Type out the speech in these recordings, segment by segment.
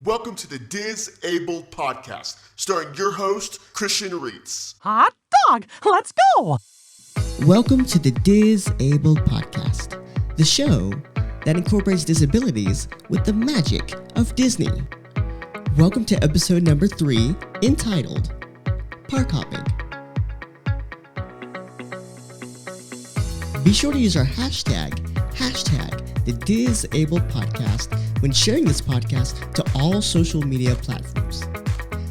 Welcome to the Disabled Podcast, starring your host, Christian Reitz. Hot dog, let's go! Welcome to the Disabled Podcast, the show that incorporates disabilities with the magic of Disney. Welcome to episode number 3, entitled Park Hopping. Be sure to use our hashtag the Disabled Podcast when sharing this podcast to all social media platforms.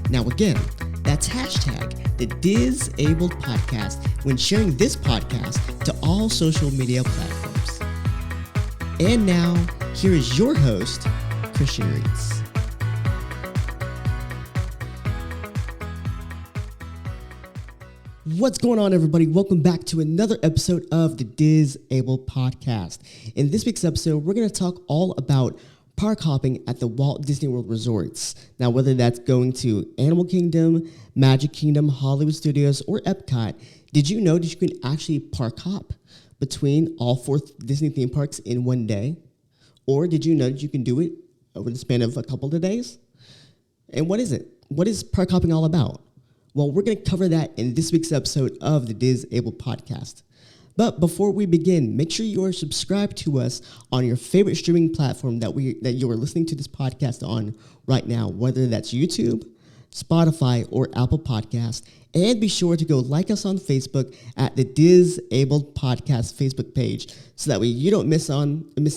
Now again, that's hashtag the Disabled Podcast when sharing this podcast to all social media platforms. And now, here is your host, Christian Reitz. What's going on, everybody? Welcome back to another episode of the Disabled Podcast. In this week's episode, we're going to talk all about park hopping at the Walt Disney World resorts. Now, whether that's going to Animal Kingdom, Magic Kingdom, Hollywood Studios, or Epcot, did you know that you can actually park hop between all 4 Disney theme parks in one day? Or did you know that you can do it over the span of a couple of days? And what is it? What is park hopping all about? Well, we're going to cover that in this week's episode of the Disabled Podcast. But before we begin, make sure you are subscribed to us on your favorite streaming platform that you are listening to this podcast on right now, whether that's YouTube, Spotify, or Apple Podcast. And be sure to go like us on Facebook at the Disabled Podcast Facebook page, so that way you don't miss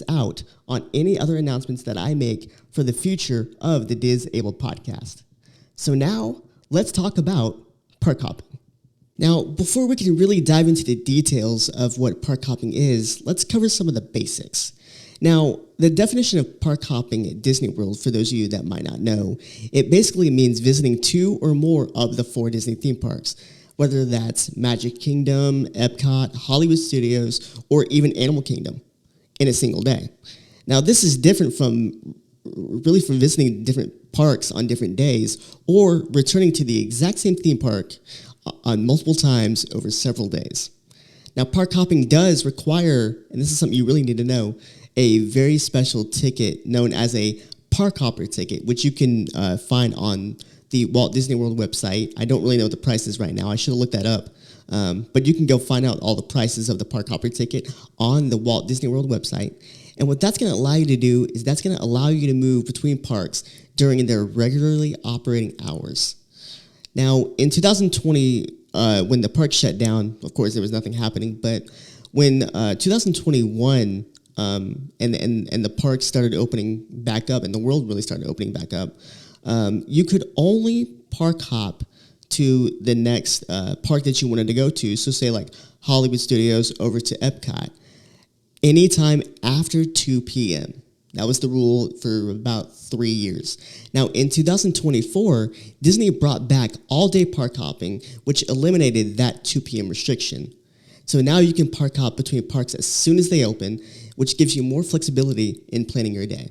out on any other announcements that I make for the future of the Disabled Podcast. So now, let's talk about park hopping. Now, before we can really dive into the details of what park hopping is, let's cover some of the basics. Now, the definition of park hopping at Disney World, for those of you that might not know, it basically means visiting 2 or more of the 4 Disney theme parks, whether that's Magic Kingdom, Epcot, Hollywood Studios, or even Animal Kingdom in a single day. Now, this is different from visiting different parks on different days or returning to the exact same theme park on multiple times over several days. Now, park hopping does require, and this is something you really need to know, a very special ticket known as a park hopper ticket, which you can find on the Walt Disney World website. I don't really know what the price is right now. I should have looked that up. But you can go find out all the prices of the park hopper ticket on the Walt Disney World website. And what that's going to allow you to do is that's going to allow you to move between parks during their regularly operating hours. Now, in 2020, when the park shut down, of course, there was nothing happening. But when 2021 and the park started opening back up, and the world really started opening back up, you could only park hop to the next park that you wanted to go to. So say like Hollywood Studios over to Epcot, anytime after 2 p.m. That was the rule for about 3 years. Now, in 2024, Disney brought back all-day park hopping, which eliminated that 2 p.m. restriction. So now you can park hop between parks as soon as they open, which gives you more flexibility in planning your day.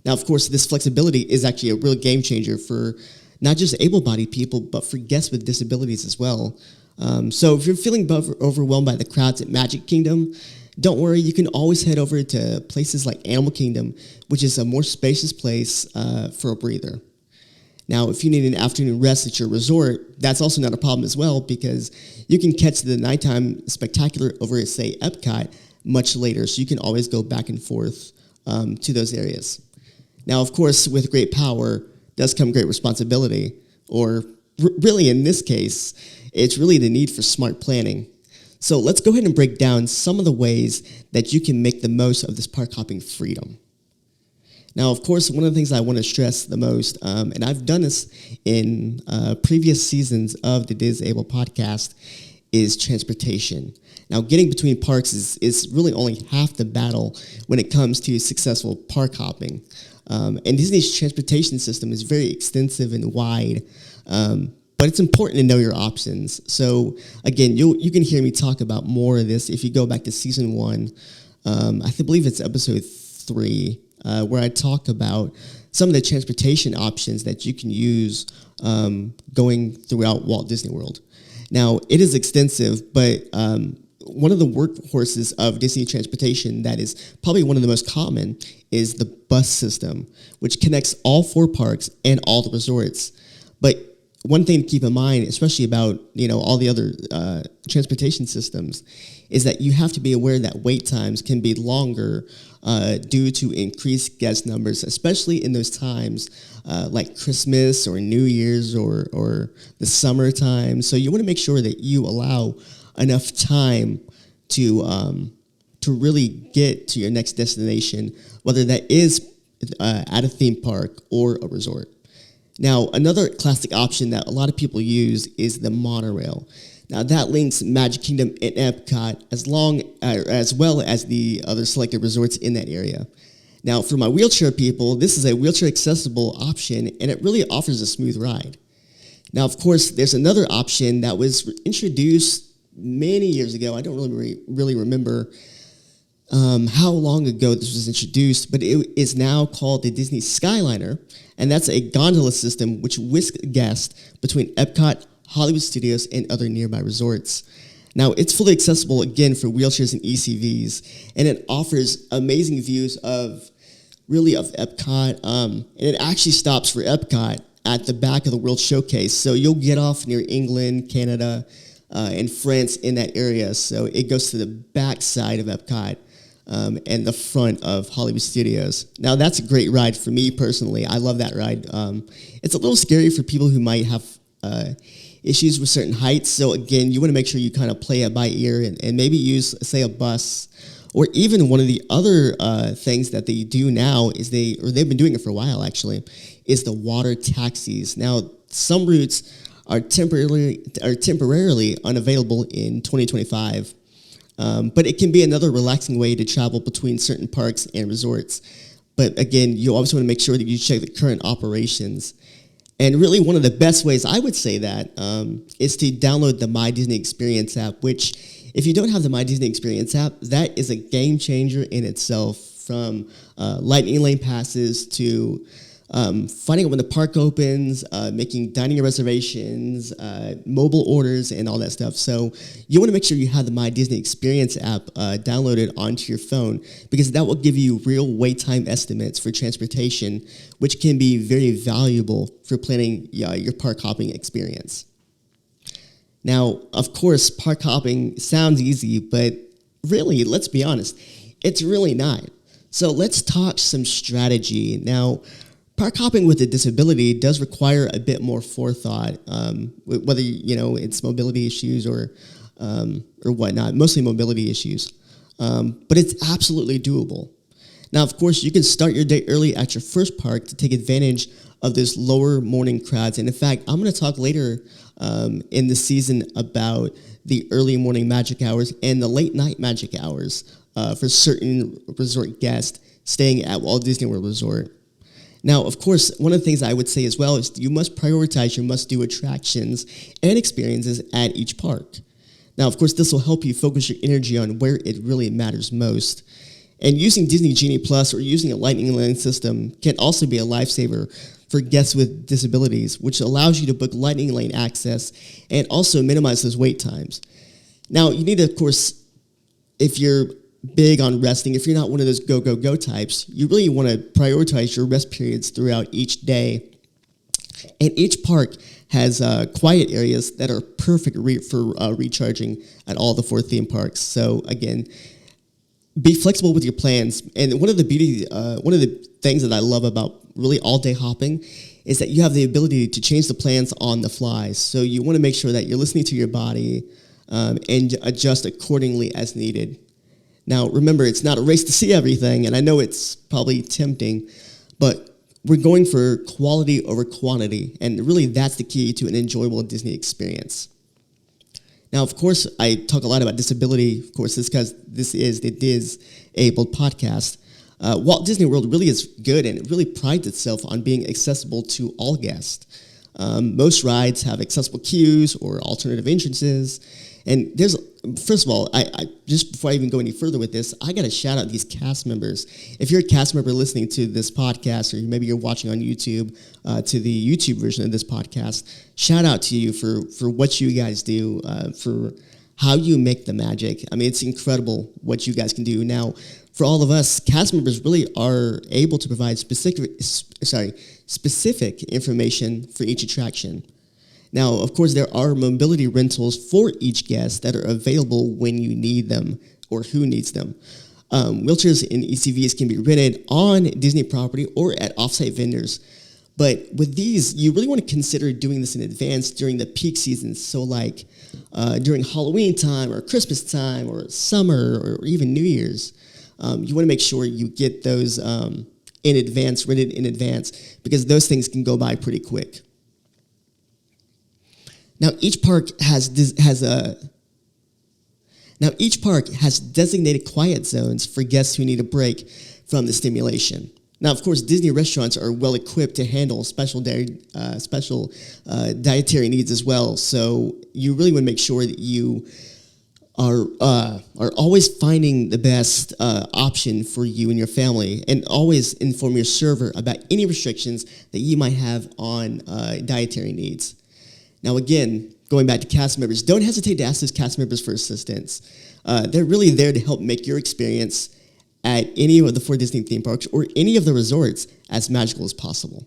Now, of course, this flexibility is actually a real game changer for not just able-bodied people, but for guests with disabilities as well. So if you're feeling overwhelmed by the crowds at Magic Kingdom, don't worry, you can always head over to places like Animal Kingdom, which is a more spacious place for a breather. Now, if you need an afternoon rest at your resort, that's also not a problem as well, because you can catch the nighttime spectacular over at, say, Epcot much later, so you can always go back and forth to those areas. Now, of course, with great power does come great responsibility, or really in this case, it's really the need for smart planning. So let's go ahead and break down some of the ways that you can make the most of this park hopping freedom. Now, of course, one of the things I want to stress the most, and I've done this in previous seasons of the Disabled Podcast, is transportation. Now, getting between parks is really only half the battle when it comes to successful park hopping. And Disney's transportation system is very extensive and wide, but it's important to know your options. So again, you can hear me talk about more of this if you go back to season 1. I believe it's episode 3, where I talk about some of the transportation options that you can use going throughout Walt Disney World. Now, it is extensive, but one of the workhorses of Disney transportation that is probably one of the most common is the bus system, which connects all 4 parks and all the resorts. But one thing to keep in mind, especially about all the other transportation systems, is that you have to be aware that wait times can be longer due to increased guest numbers, especially in those times like Christmas or New Year's or the summertime. So you want to make sure that you allow enough time to really get to your next destination, whether that is at a theme park or a resort. Now, another classic option that a lot of people use is the monorail. Now, that links Magic Kingdom and Epcot as well as the other selected resorts in that area. Now, for my wheelchair people, this is a wheelchair accessible option, and it really offers a smooth ride. Now, of course, there's another option that was introduced many years ago. I don't really remember how long ago this was introduced, but it is now called the Disney Skyliner, and that's a gondola system which whisks guests between Epcot, Hollywood Studios, and other nearby resorts. Now, it's fully accessible, again, for wheelchairs and ECVs, and it offers amazing views of Epcot, and it actually stops for Epcot at the back of the World Showcase, so you'll get off near England, Canada, and France in that area, so it goes to the back side of Epcot and the front of Hollywood Studios. Now, that's a great ride for me personally. I love that ride. It's a little scary for people who might have issues with certain heights. So again, you want to make sure you kind of play it by ear and maybe use, say, a bus, or even one of the other things that they do now is they've been doing it for a while actually, is the water taxis. Now, some routes are temporarily unavailable in 2025. But it can be another relaxing way to travel between certain parks and resorts. But again, you always want to make sure that you check the current operations. And really, one of the best ways I would say that is to download the My Disney Experience app, which if you don't have the My Disney Experience app, that is a game changer in itself, from lightning lane passes to finding out when the park opens, making dining reservations, mobile orders, and all that stuff. So you want to make sure you have the My Disney Experience app downloaded onto your phone, because that will give you real wait time estimates for transportation, which can be very valuable for planning your park hopping experience. Now, of course, park hopping sounds easy, but really, let's be honest, it's really not. So let's talk some strategy. Now, park hopping with a disability does require a bit more forethought, whether it's mobility issues or whatnot, mostly mobility issues. But it's absolutely doable. Now, of course, you can start your day early at your first park to take advantage of those lower morning crowds. And in fact, I'm going to talk later in the season about the early morning magic hours and the late night magic hours for certain resort guests staying at Walt Disney World Resort. Now, of course, one of the things I would say as well is you must prioritize your must-do attractions and experiences at each park. Now, of course, this will help you focus your energy on where it really matters most. And using Disney Genie Plus or using a lightning lane system can also be a lifesaver for guests with disabilities, which allows you to book lightning lane access and also minimize those wait times. Now, you need to, of course, if you're big on resting, if you're not one of those go types, you really want to prioritize your rest periods throughout each day. And each park has quiet areas that are perfect for recharging at all the 4 theme parks. So again, be flexible with your plans. And one of the things that I love about really all day hopping is that you have the ability to change the plans on the fly. So you want to make sure that you're listening to your body and adjust accordingly as needed. Now, remember, it's not a race to see everything, and I know it's probably tempting, but we're going for quality over quantity, and really that's the key to an enjoyable Disney experience. Now, of course, I talk a lot about disability, of course, because this is the Disabled podcast. Walt Disney World really is good, and it really prides itself on being accessible to all guests. Most rides have accessible queues or alternative entrances, and first of all, I just before I even go any further with this, I got to shout out these cast members. If you're a cast member listening to this podcast, or maybe you're watching on YouTube, to the YouTube version of this podcast, shout out to you for what you guys do, for how you make the magic. I mean, it's incredible what you guys can do. Now, for all of us, cast members really are able to provide specific information for each attraction. Now, of course, there are mobility rentals for each guest that are available when you need them or who needs them. Wheelchairs and ECVs can be rented on Disney property or at offsite vendors. But with these, you really want to consider doing this in advance during the peak seasons. So like during Halloween time or Christmas time or summer or even New Year's. You want to make sure you get those in advance, rented in advance, because those things can go by pretty quick. Now each park has designated quiet zones for guests who need a break from the stimulation. Now, of course, Disney restaurants are well equipped to handle special dietary needs as well. So you really want to make sure that you are always finding the best option for you and your family, and always inform your server about any restrictions that you might have on dietary needs. Now, again, going back to cast members, don't hesitate to ask those cast members for assistance. They're really there to help make your experience at any of the 4 Disney theme parks or any of the resorts as magical as possible.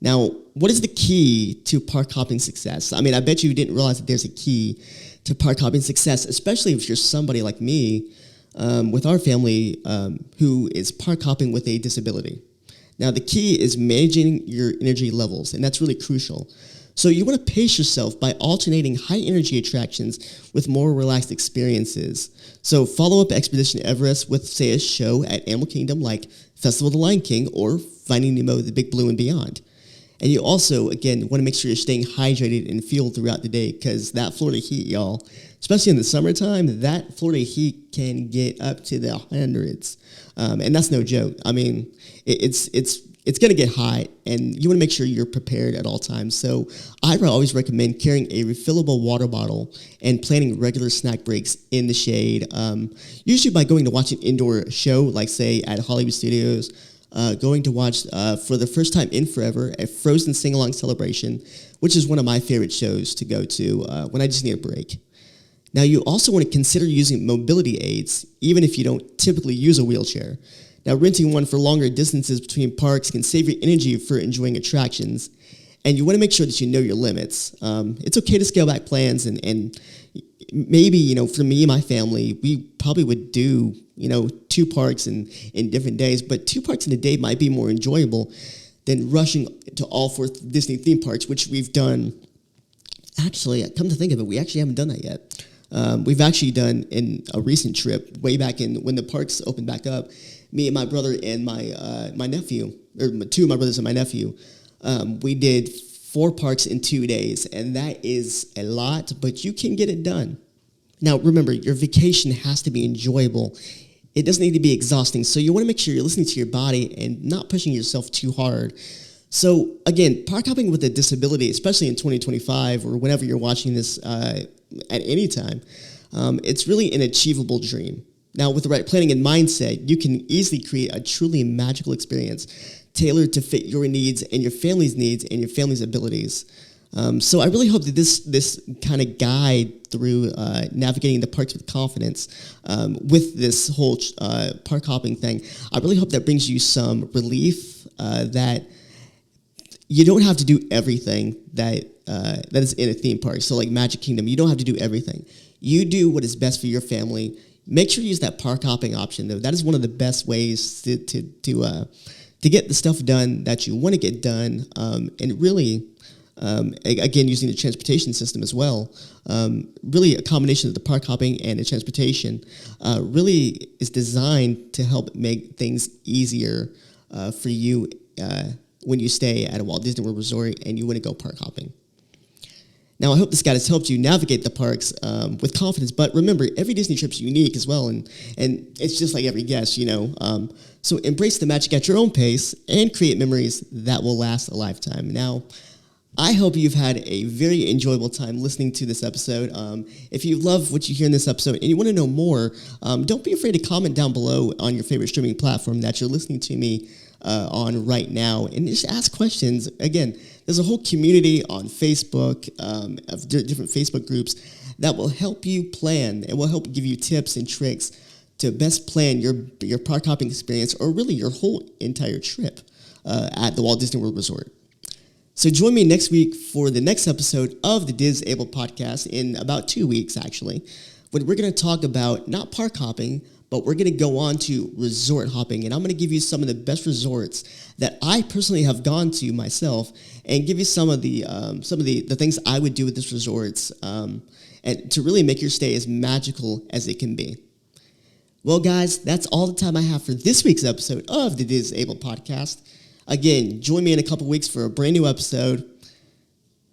Now, what is the key to park hopping success? I mean, I bet you didn't realize that there's a key to park hopping success, especially if you're somebody like me with our family who is park hopping with a disability. Now, the key is managing your energy levels, and that's really crucial. So you want to pace yourself by alternating high energy attractions with more relaxed experiences. So follow up Expedition Everest with, say, a show at Animal Kingdom like Festival of the Lion King or Finding Nemo, The Big Blue and Beyond. And you also, again, want to make sure you're staying hydrated and fueled throughout the day, because that Florida heat, y'all, especially in the summertime, that Florida heat can get up to the hundreds. And that's no joke. I mean, it's going to get hot, and you want to make sure you're prepared at all times. So I always recommend carrying a refillable water bottle and planning regular snack breaks in the shade, usually by going to watch an indoor show, like, say, at Hollywood Studios, going to watch, for the first time in forever, a Frozen sing-along celebration, which is one of my favorite shows to go to when I just need a break. Now, you also want to consider using mobility aids, even if you don't typically use a wheelchair. Now, renting one for longer distances between parks can save your energy for enjoying attractions, and you want to make sure that you know your limits. It's okay to scale back plans, and maybe, for me and my family, we probably would do, 2 parks in different days, but 2 parks in a day might be more enjoyable than rushing to all 4 Disney theme parks, which we've done. Actually, come to think of it, we actually haven't done that yet. We've actually done in a recent trip, way back in when the parks opened back up, me and my brother and my nephew, or 2 of my brothers and my nephew, we did 4 parks in 2 days, and that is a lot, but you can get it done. Now, remember, your vacation has to be enjoyable. It doesn't need to be exhausting, so you want to make sure you're listening to your body and not pushing yourself too hard. So, again, park hopping with a disability, especially in 2025 or whenever you're watching this at any time, it's really an achievable dream. Now, with the right planning and mindset, you can easily create a truly magical experience tailored to fit your needs and your family's needs and your family's abilities. So I really hope that this kind of guide through navigating the parks with confidence with this whole park hopping thing, I really hope that brings you some relief that you don't have to do everything that is in a theme park. So like Magic Kingdom, you don't have to do everything. You do what is best for your family. Make sure you use that park hopping option, though. That is one of the best ways to get the stuff done that you want to get done, and really, again, using the transportation system as well. Really, a combination of the park hopping and the transportation really is designed to help make things easier for you when you stay at a Walt Disney World Resort and you want to go park hopping. Now, I hope this guide has helped you navigate the parks with confidence, but remember, every Disney trip is unique as well, and it's just like every guest, So embrace the magic at your own pace and create memories that will last a lifetime. Now, I hope you've had a very enjoyable time listening to this episode. If you love what you hear in this episode and you want to know more, don't be afraid to comment down below on your favorite streaming platform that you're listening to me on right now, and just ask questions. Again, there's a whole community on Facebook of different Facebook groups that will help you plan and will help give you tips and tricks to best plan your park hopping experience, or really your whole entire trip at the Walt Disney World Resort. So join me next week for the next episode of the Disable Podcast in about 2 weeks, actually, when we're going to talk about not park hopping, but we're going to go on to resort hopping. And I'm going to give you some of the best resorts that I personally have gone to myself, and give you some of the things I would do with these resorts, and to really make your stay as magical as it can be. Well, guys, that's all the time I have for this week's episode of the Disable Podcast. Again, join me in a couple weeks for a brand new episode.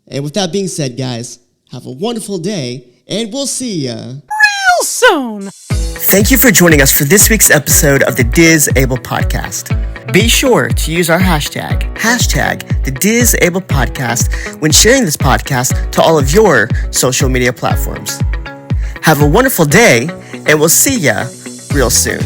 And with that being said, guys, have a wonderful day, and we'll see ya Real soon. Thank you for joining us for this week's episode of the Disable Podcast. Be sure to use our hashtag the Disable Podcast, when sharing this podcast to all of your social media platforms. Have a wonderful day, and we'll see ya real soon.